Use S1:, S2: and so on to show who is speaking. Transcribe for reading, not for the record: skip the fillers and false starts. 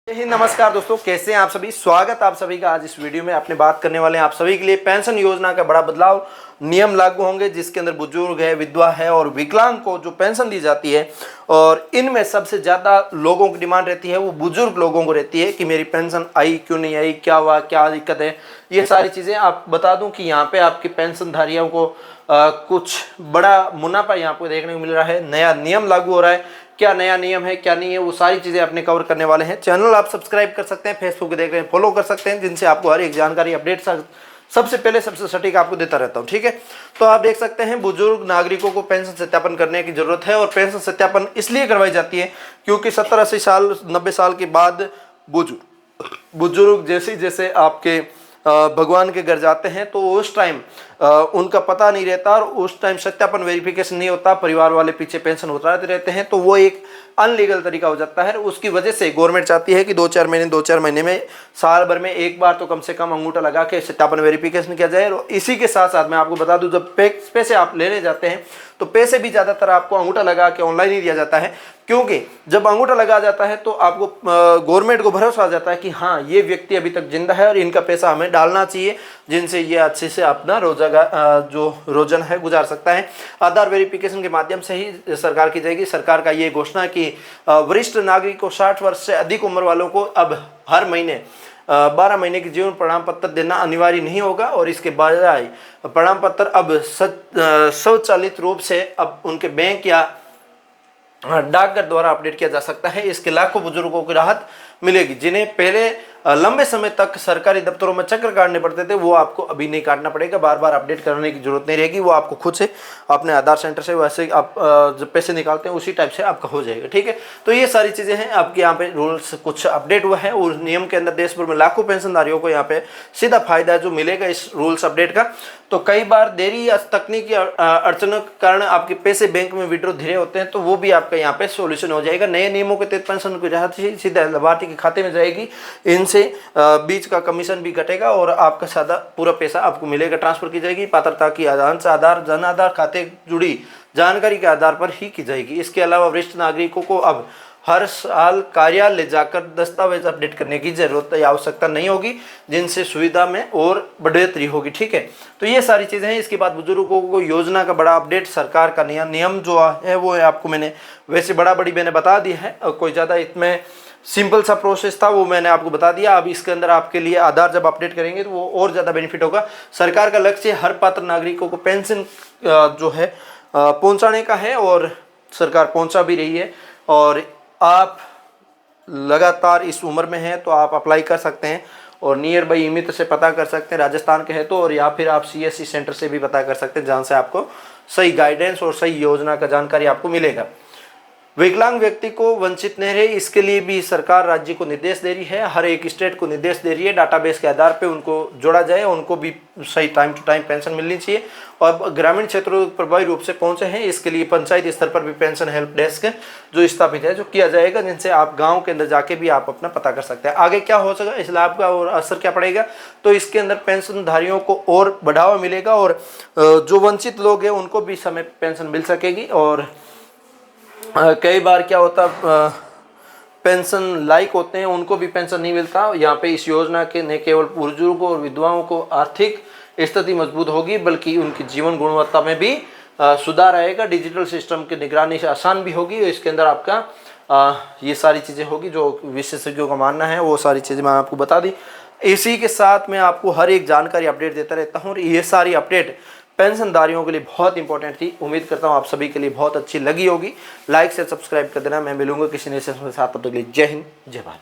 S1: जय हिंद, नमस्कार दोस्तों, कैसे हैं आप सभी। स्वागत आप सभी का आज इस वीडियो में। अपने बात करने वाले हैं आप सभी के लिए पेंशन योजना का बड़ा बदलाव, नियम लागू होंगे जिसके अंदर बुजुर्ग है, विधवा है और विकलांग को जो पेंशन दी जाती है, और इनमें सबसे ज़्यादा लोगों की डिमांड रहती है वो बुजुर्ग लोगों को रहती है कि मेरी पेंशन आई क्यों नहीं आई, क्या हुआ, क्या दिक्कत है। ये सारी चीज़ें आप बता दूं कि यहाँ पे आपके पेंशनधारियों को कुछ बड़ा मुनाफा यहाँ पे देखने को मिल रहा है। नया नियम लागू हो रहा है, क्या नया नियम है क्या नहीं है, वो सारी चीज़ें अपने कवर करने वाले हैं। चैनल आप सब्सक्राइब कर सकते हैं, फेसबुक पे देख रहे हैं फॉलो कर सकते हैं, जिनसे आपको हर एक जानकारी अपडेट सबसे पहले सबसे सटीक आपको देता रहता हूँ। ठीक है, तो आप देख सकते हैं बुजुर्ग नागरिकों को पेंशन सत्यापन करने की जरूरत है, और पेंशन सत्यापन इसलिए करवाई जाती है क्योंकि 70-80 साल 90 साल के बाद बुजुर्ग जैसे जैसे आपके भगवान के घर जाते हैं तो उस टाइम उनका पता नहीं रहता, और उस टाइम सत्यापन वेरिफिकेशन नहीं होता, परिवार वाले पीछे पेंशन उतारते रहते हैं, तो वो एक अनलीगल तरीका हो जाता है। उसकी वजह से गवर्नमेंट चाहती है कि 2-4 महीने में, साल भर में एक बार तो कम से कम अंगूठा लगा के सत्यापन वेरिफिकेशन किया जाए। और इसी के साथ साथ मैं आपको बता दूं, जब पैसे आप लेने जाते हैं तो पैसे भी ज़्यादातर आपको अंगूठा लगा के ऑनलाइन ही दिया जाता है, क्योंकि जब अंगूठा लगा जाता है तो आपको गवर्नमेंट को भरोसा आ जाता है कि हाँ, ये व्यक्ति अभी तक जिंदा है और इनका पैसा हमें डालना चाहिए, जिनसे ये अच्छे से अपना जो रोजन है गुजार सकता है। आधार वेरिफिकेशन के माध्यम से ही सरकार की जाएगी। सरकार का ये घोषणा कि वरिष्ठ नागरिकों 60 वर्ष से अधिक उम्र वालों को अब हर महीने 12 महीने की जीवन प्रमाण पत्र देना अनिवार्य नहीं होगा, और इसके बजाय प्रमाण पत्र अब स्वचालित रूप से अब उनके बैंक या डाकघर द्वारा अपडेट किया जा सकता है। इसके लाखों बुजुर्गों को राहत मिलेगी, जिन्हें पहले लंबे समय तक सरकारी दफ्तरों में चक्कर काटने पड़ते थे, वो आपको अभी नहीं काटना पड़ेगा, बार बार अपडेट करने की जरूरत नहीं रहेगी। वो आपको खुद से अपने आधार सेंटर से वैसे आप जब पैसे निकालते हैं उसी टाइप से आपका हो जाएगा। ठीक है, तो ये सारी चीज़ें हैं। आपके यहाँ पे रूल्स कुछ अपडेट हुआ है, उस नियम के अंदर देश भर में लाखों पेंशनधारियों को यहाँ पे सीधा फायदा जो मिलेगा इस रूल्स अपडेट का। तो कई बार देरी या तकनीकी अड़चनों के कारण आपके पैसे बैंक में विड्रॉ धीरे होते हैं, तो वो भी आपका यहाँ पे सोल्यूशन हो जाएगा। नए नियमों के तहत पेंशन की राशि सीधा लाभार्थी के खाते में जाएगी, इनसे बीच का कमीशन भी घटेगा और आपका सादा पूरा पैसा आपको मिलेगा, ट्रांसफर की जाएगी। पात्रता की आधार जन आधार खाते जुड़ी जानकारी के आधार पर ही की जाएगी। इसके अलावा वरिष्ठ नागरिकों को अब हर साल कार्यालय जाकर दस्तावेज अपडेट करने की जरूरत या आवश्यकता नहीं होगी, जिनसे सुविधा में और बढ़ोतरी होगी। ठीक है, तो ये सारी चीज़ें हैं। इसके बाद बुजुर्गों को योजना का बड़ा अपडेट, सरकार का नियम जो है वो आपको मैंने वैसे मैंने बता दिया है, और कोई ज़्यादा इसमें सिंपल सा प्रोसेस था वो मैंने आपको बता दिया। अब इसके अंदर आपके लिए आधार जब अपडेट करेंगे तो वो और ज़्यादा बेनिफिट होगा। सरकार का लक्ष्य हर पात्र नागरिकों को पेंशन जो है पहुंचाने का है, और सरकार पहुंचा भी रही है। और आप लगातार इस उम्र में हैं तो आप अप्लाई कर सकते हैं, और नियर बाई मित्र से पता कर सकते हैं, राजस्थान के है तो, और या फिर आप CSC सेंटर से भी पता कर सकते हैं, जहाँ से आपको सही गाइडेंस और सही योजना का जानकारी आपको मिलेगा। विकलांग व्यक्ति को वंचित नहीं रहे, इसके लिए भी सरकार राज्य को निर्देश दे रही है, हर एक स्टेट को निर्देश दे रही है, डाटाबेस के आधार पे उनको जोड़ा जाए, उनको भी सही टाइम टू टाइम पेंशन मिलनी चाहिए। और ग्रामीण क्षेत्रों को प्रभावी रूप से पहुंचे हैं, इसके लिए पंचायत स्तर पर भी पेंशन हेल्प डेस्क जो स्थापित है, जो किया जाएगा, जिनसे आप गाँव के अंदर जाके भी आप अपना पता कर सकते हैं। आगे क्या हो सकेगा, इस लाभ का और असर क्या पड़ेगा, तो इसके अंदर पेंशनधारियों को और बढ़ावा मिलेगा, और जो वंचित लोग हैं उनको भी समय पेंशन मिल सकेगी। और कई बार क्या होता, पेंशन लायक होते हैं उनको भी पेंशन नहीं मिलता। यहाँ पे इस योजना के न केवल बुजुर्गों और विधवाओं को आर्थिक स्थिति मजबूत होगी, बल्कि उनकी जीवन गुणवत्ता में भी सुधार आएगा। डिजिटल सिस्टम की निगरानी से आसान भी होगी, और इसके अंदर आपका ये सारी चीज़ें होगी जो विशेषज्ञों का मानना है, वो सारी चीज़ें मैं आपको बता दी। इसी के साथ मैं आपको हर एक जानकारी अपडेट देता रहता हूँ, और ये सारी अपडेट पेंशनधारियों के लिए बहुत इंपॉर्टेंट थी। उम्मीद करता हूँ आप सभी के लिए बहुत अच्छी लगी होगी। लाइक से सब्सक्राइब कर देना। मैं मिलूंगा किसी नए सेशन के साथ, तब तक के लिए जय हिंद, जय भारत।